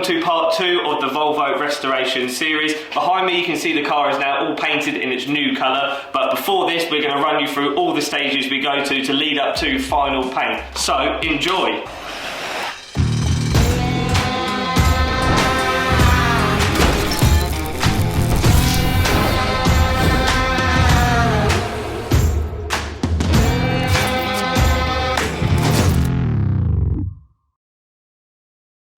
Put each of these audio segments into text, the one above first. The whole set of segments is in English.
welcome to part 2 of the Volvo restoration series. Behind me you can see the car is now all painted in its new colour, but before this we're going to run you through all the stages we go to lead up to final paint. So enjoy!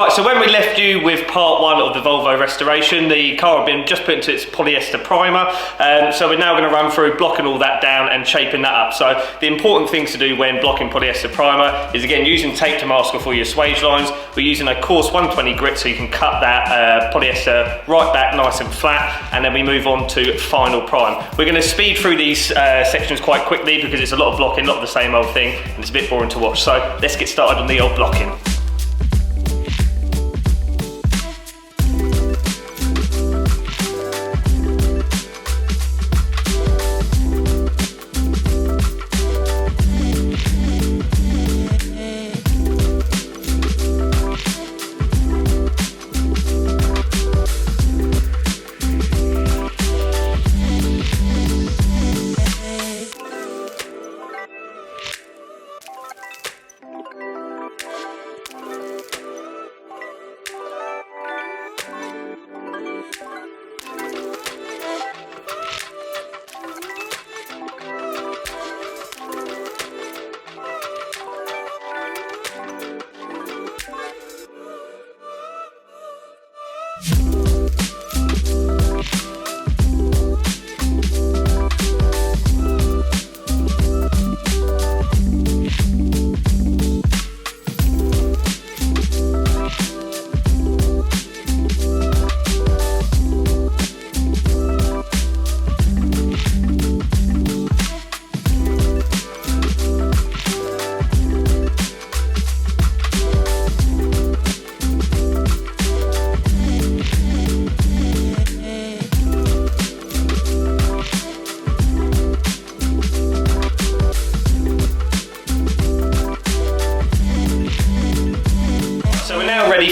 Right, so when we left you with part 1 of the Volvo restoration, the car had been just put into its polyester primer, so we're now going to run through blocking all that down and shaping that up. So the important things to do when blocking polyester primer is again using tape to mask off all your swage lines. We're using a coarse 120 grit so you can cut that polyester right back nice and flat, and then we move on to final prime. We're going to speed through these sections quite quickly because it's a lot of blocking, not the same old thing, and it's a bit boring to watch. So let's get started on the old blocking.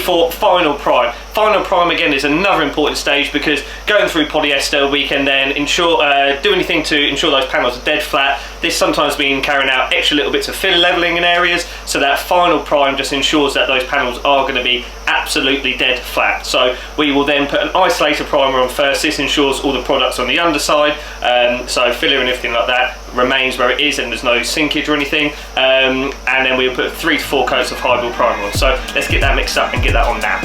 For final prime. Final prime again is another important stage because going through polyester we can then do anything to ensure those panels are dead flat. This sometimes means carrying out extra little bits of fill levelling in areas, so that final prime just ensures that those panels are going to be absolutely dead flat. So we will then put an isolator primer on first. This ensures all the products on the underside, so filler and everything like that remains where it is and there's no sinkage or anything, and then we'll put 3 to 4 coats of high-build primer on. So let's get that mixed up and get that on now.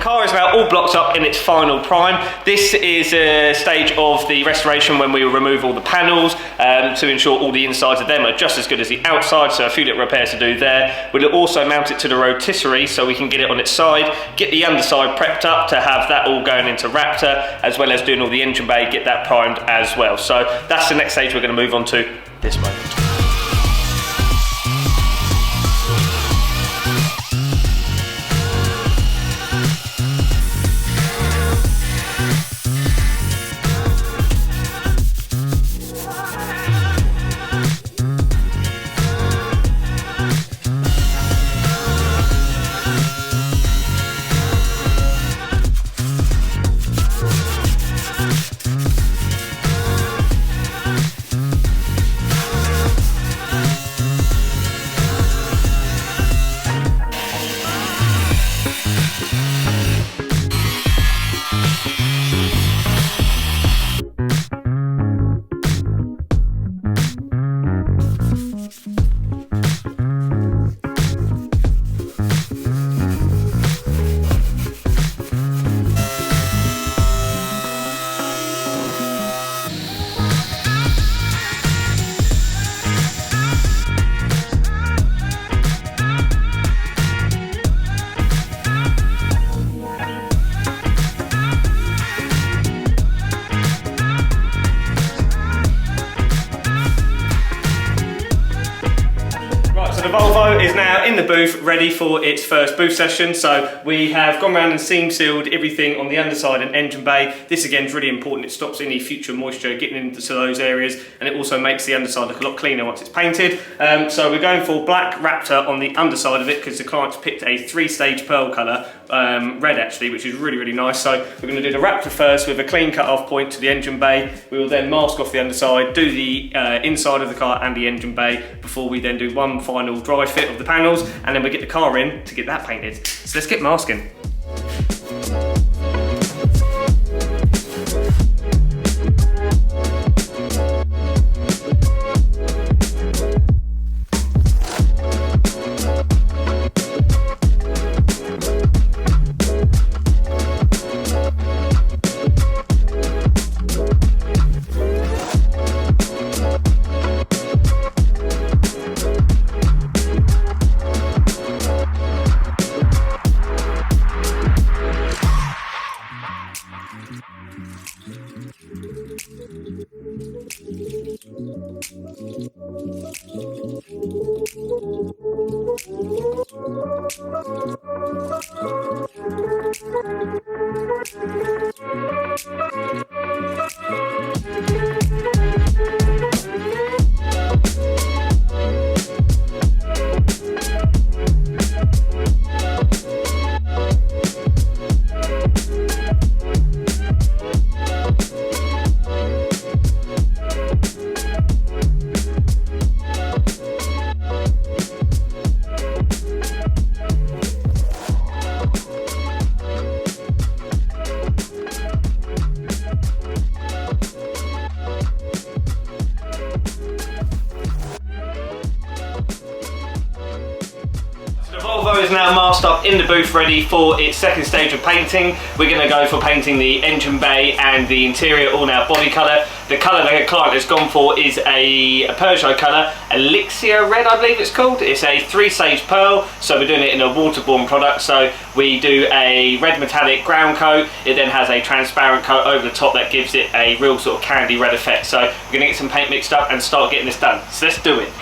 Car is now all blocked up in its final prime. This is a stage of the restoration when we will remove all the panels to ensure all the insides of them are just as good as the outside, so a few little repairs to do there. We'll also mount it to the rotisserie so we can get it on its side, get the underside prepped up to have that all going into Raptor, as well as doing all the engine bay, get that primed as well. So that's the next stage we're going to move on to this moment. The Volvo is now in the booth, ready for its first booth session. So we have gone around and seam sealed everything on the underside and engine bay. This again is really important. It stops any future moisture getting into those areas, and it also makes the underside look a lot cleaner once it's painted. So we're going for black Raptor on the underside of it because the client's picked a 3-stage pearl colour, red actually, which is really, really nice. So we're going to do the Raptor first with a clean cut-off point to the engine bay. We will then mask off the underside, do the inside of the car and the engine bay before we then do one final dry fit of the panels, and then we get the car in to get that painted. So let's get masking. Volvo is now masked up in the booth, ready for its second stage of painting. We're going to go for painting the engine bay and the interior all now body colour. The colour the client has gone for is a Peugeot colour, Elixir Red I believe it's called. It's a 3-stage pearl, so we're doing it in a waterborne product. So we do a red metallic ground coat, it then has a transparent coat over the top that gives it a real sort of candy red effect. So we're going to get some paint mixed up and start getting this done. So let's do it.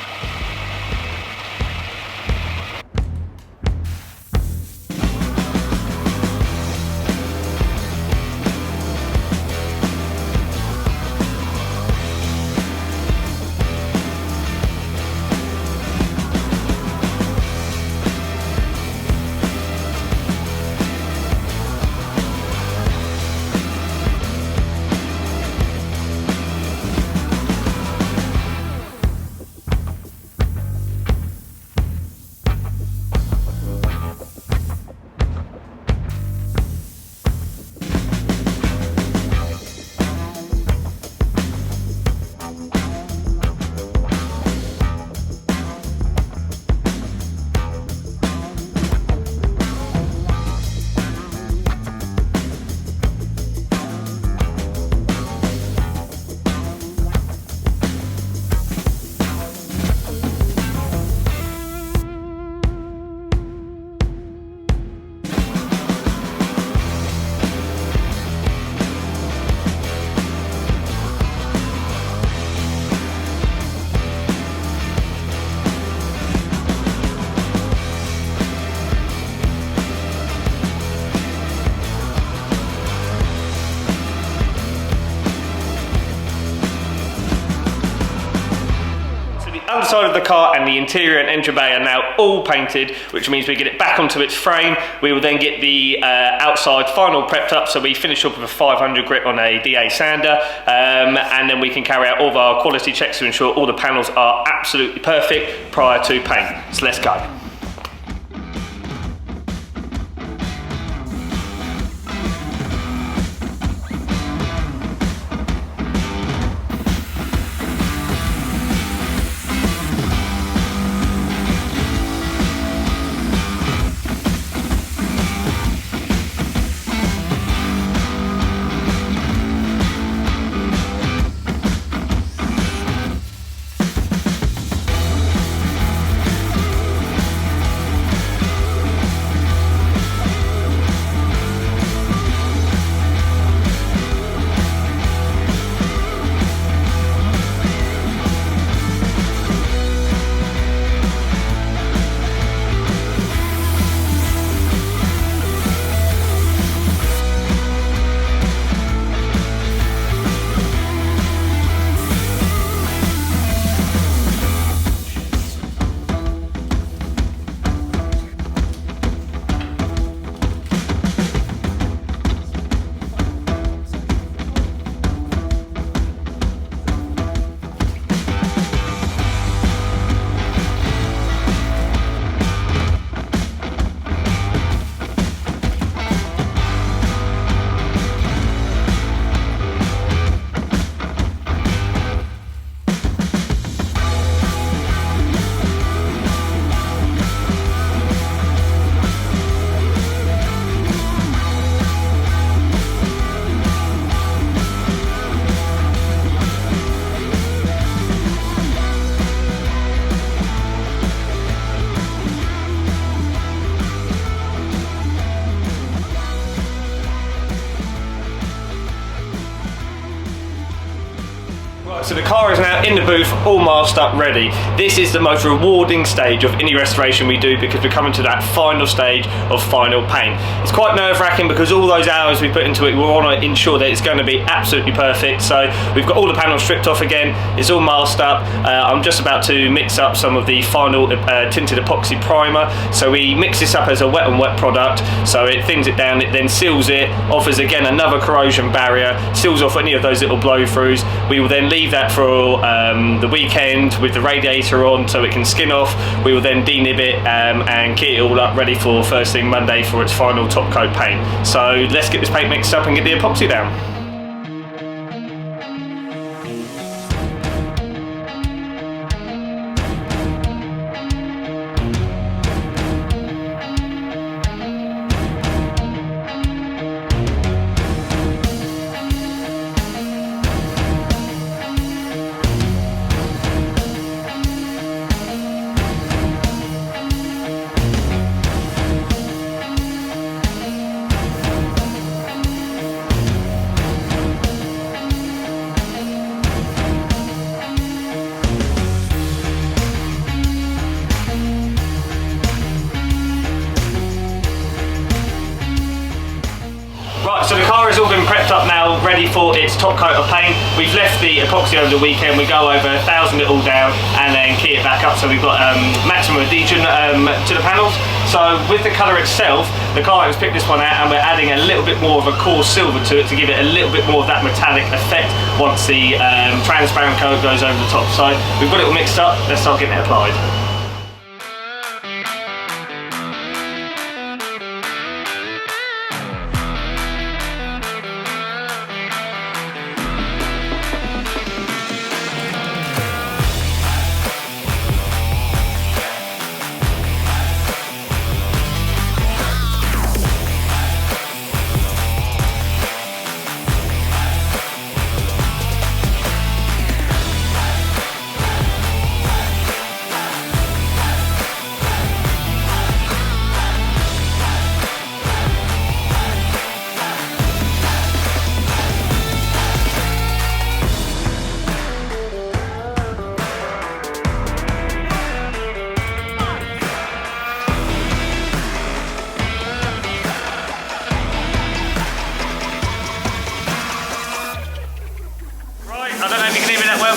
Underside of the car and the interior and engine bay are now all painted, which means we get it back onto its frame. We will then get the outside final prepped up, so we finish up with a 500 grit on a DA sander, and then we can carry out all of our quality checks to ensure all the panels are absolutely perfect prior to paint. So let's go. So the car is now in the booth, all masked up, ready. This is the most rewarding stage of any restoration we do because we're coming to that final stage of final paint. It's quite nerve-wracking because all those hours we put into it, we want to ensure that it's going to be absolutely perfect. So we've got all the panels stripped off again, it's all masked up. I'm just about to mix up some of the final tinted epoxy primer. So we mix this up as a wet and wet product, so it thins it down, it then seals it, offers again another corrosion barrier, seals off any of those little blow-throughs. We will then leave that for the weekend with the radiator on so it can skin off. We will then denib it and kit it all up ready for first thing Monday for its final top coat paint. So let's get this paint mixed up and get the epoxy down. Right, so the car has all been prepped up now, ready for its top coat of paint. We've left the epoxy over the weekend. We go over, 1000 it all down and then kit it back up, so we've got maximum adhesion to the panels. So with the colour itself, the car has picked this one out and we're adding a little bit more of a coarse silver to it to give it a little bit more of that metallic effect once the transparent coat goes over the top. So we've got it all mixed up, let's start getting it applied.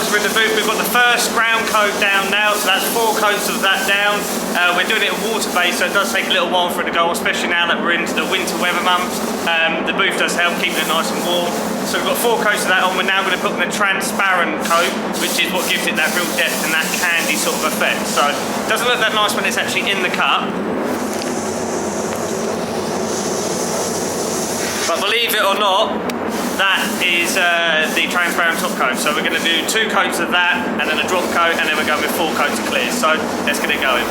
We're in the booth. We've got the first ground coat down now, so that's 4 coats of that down. We're doing it in water-based, so it does take a little while for it to go, especially now that we're into the winter weather months. The booth does help keeping it nice and warm. So we've got 4 coats of that on. We're now going to put on a transparent coat, which is what gives it that real depth and that candy sort of effect. So it doesn't look that nice when it's actually in the cup. But believe it or not, that is the transparent top coat. So we're going to do 2 coats of that and then a drop coat, and then we're going with 4 coats of clear. So let's get it going.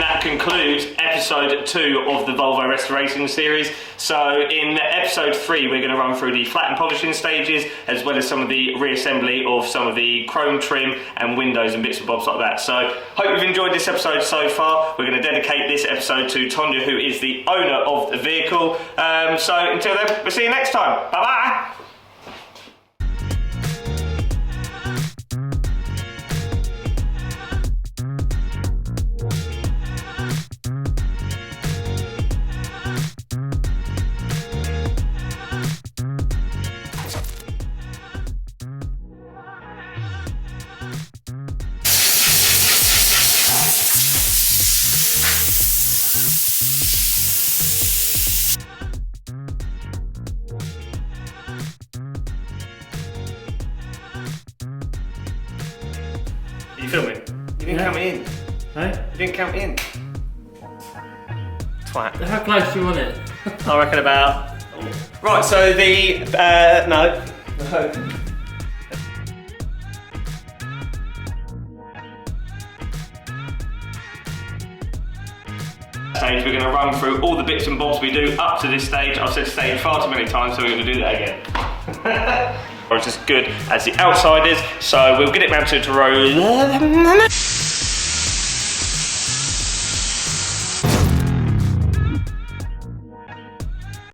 that concludes episode 2 of the Volvo restoration series. So in episode 3 we're going to run through the flat and polishing stages, as well as some of the reassembly of some of the chrome trim and windows and bits and bobs like that. So hope you've enjoyed this episode so far. We're going to dedicate this episode to Tonya, who is the owner of the vehicle. So until then, we'll see you next time. Bye bye. Are you filming? You didn't count me in. Hey? You didn't count me in. Twat. How close do you want it? I reckon about... Right, so the... no. Stage, we're going to run through all the bits and bobs we do up to this stage. I've said stage far too many times, so we're going to do that again. Or it's as good as the outside is, so we'll get it mounted to roll.